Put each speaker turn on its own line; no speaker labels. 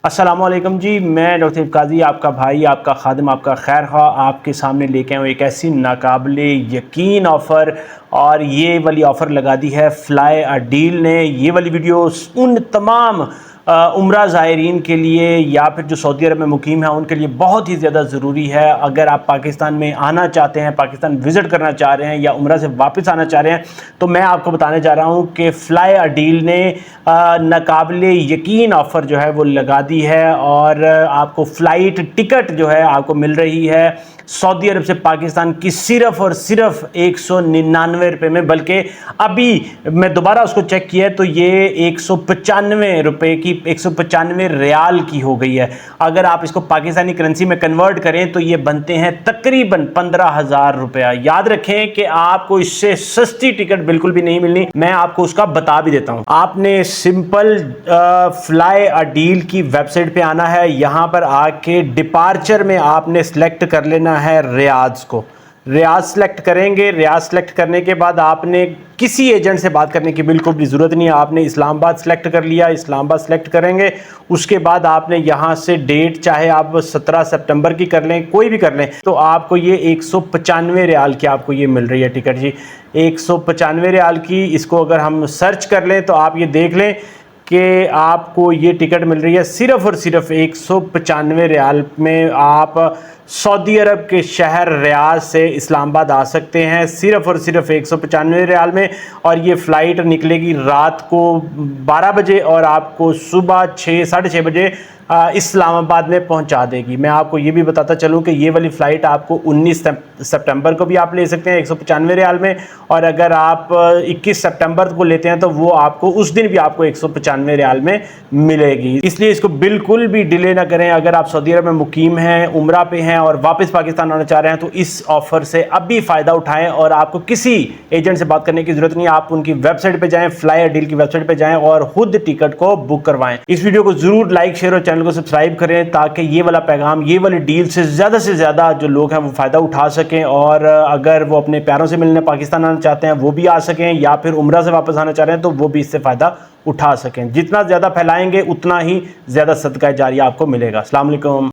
अस्सलामुअलैकुम जी, मैं डॉक्टर काजी आपका भाई, आपका खादिम, आपका खैर खा आपके सामने लेके आया हूँ एक ऐसी नाकाबिले यकीन ऑफ़र। और ये वाली ऑफ़र लगा दी है फ्लाई अ डील ने। ये वाली वीडियो उन तमाम उम्रा ज़ायरीन के लिए या फिर जो सऊदी अरब में मुकीम है उनके लिए बहुत ही ज़्यादा ज़रूरी है। अगर आप पाकिस्तान में आना चाहते हैं, पाकिस्तान विज़िट करना चाह रहे हैं या उम्रा से वापस आना चाह रहे हैं, तो मैं आपको बताने जा रहा हूँ कि फ़्लाई अ डील ने नाकाबिले यकीन ऑफ़र जो है वो लगा दी है। और आपको फ़्लाइट टिकट जो है आपको मिल रही है सऊदी अरब से पाकिस्तान की सिर्फ़ और सिर्फ 199 रुपये में। बल्कि अभी मैं दोबारा उसको चेक किया तो ये 195 रुपये की, 195 रियाल की हो गई है। अगर आप इसको पाकिस्तानी करेंसी में कन्वर्ट करें तो ये बनते हैं तकरीबन 15,000 रुपया। याद रखें कि आपको इससे सस्ती टिकट बिल्कुल भी नहीं मिलनी, मैं आपको उसका बता भी देता हूं। आपने सिंपल फ्लाई अ डील की वेबसाइट पे आना है। यहां पर आके डिपार्चर में आपने सेलेक्ट कर लेना है रियाज को। रियाज सेलेक्ट करेंगे। रियाज सेलेक्ट करने के बाद आपने किसी एजेंट से बात करने की बिल्कुल भी ज़रूरत नहीं है। आपने इस्लामाबाद सेलेक्ट कर लिया, इस्लामाबाद सेलेक्ट करेंगे। उसके बाद आपने यहाँ से डेट चाहे आप 17 सितंबर की कर लें, कोई भी कर लें, तो आपको ये 195 रियाल की आपको ये मिल रही है टिकट जी। 195 रियाल की इसको अगर हम सर्च कर लें तो आप ये देख लें कि आपको ये टिकट मिल रही है सिर्फ़ और सिर्फ 195 रियाल में। आप सऊदी अरब के शहर रियाद से इस्लामाबाद आ सकते हैं सिर्फ़ और सिर्फ 195 रियाल में। और ये फ़्लाइट निकलेगी रात को 12 बजे और आपको सुबह 6 साढ़े 6 बजे इस्लामाबाद में पहुंचा देगी। मैं आपको ये भी बताता चलूं कि ये वाली फ़्लाइट आपको 19 सितंबर को भी आप ले सकते हैं 195 रियाल में। और अगर आप 21 सितंबर को लेते हैं तो वो आपको उस दिन भी आपको 195 रियाल में मिलेगी। इसलिए इसको बिल्कुल भी डिले ना करें। अगर आप सऊदी अरब में मुकीम हैं, उम्रा पे हैं और वापस पाकिस्तान आना चाह रहे हैं तो इस ऑफ़र से अभी फ़ायदा उठाएं। और आपको किसी एजेंट से बात करने की ज़रूरत नहीं है। आप उनकी वेबसाइट पर जाएँ, फ्लाई अ डील की वेबसाइट पर जाएँ और खुद टिकट को बुक करवाएं। इस वीडियो को ज़रूर लाइक, शेयर और चैनल को सब्सक्राइब करें ताकि ये वाला पैगाम, ये वाली डील से ज़्यादा जो लोग हैं वो फ़ायदा उठा सकें। और अगर वो अपने प्यारों से मिलने पाकिस्तान आना चाहते हैं वो भी आ सकें, या फिर उम्रा से वापस आना चाह रहे हैं तो वो भी इससे फ़ायदा उठा सकें। जितना ज़्यादा फैलाएंगे उतना ही ज़्यादा सदका जारिया आपको मिलेगा। अस्सलाम वालेकुम।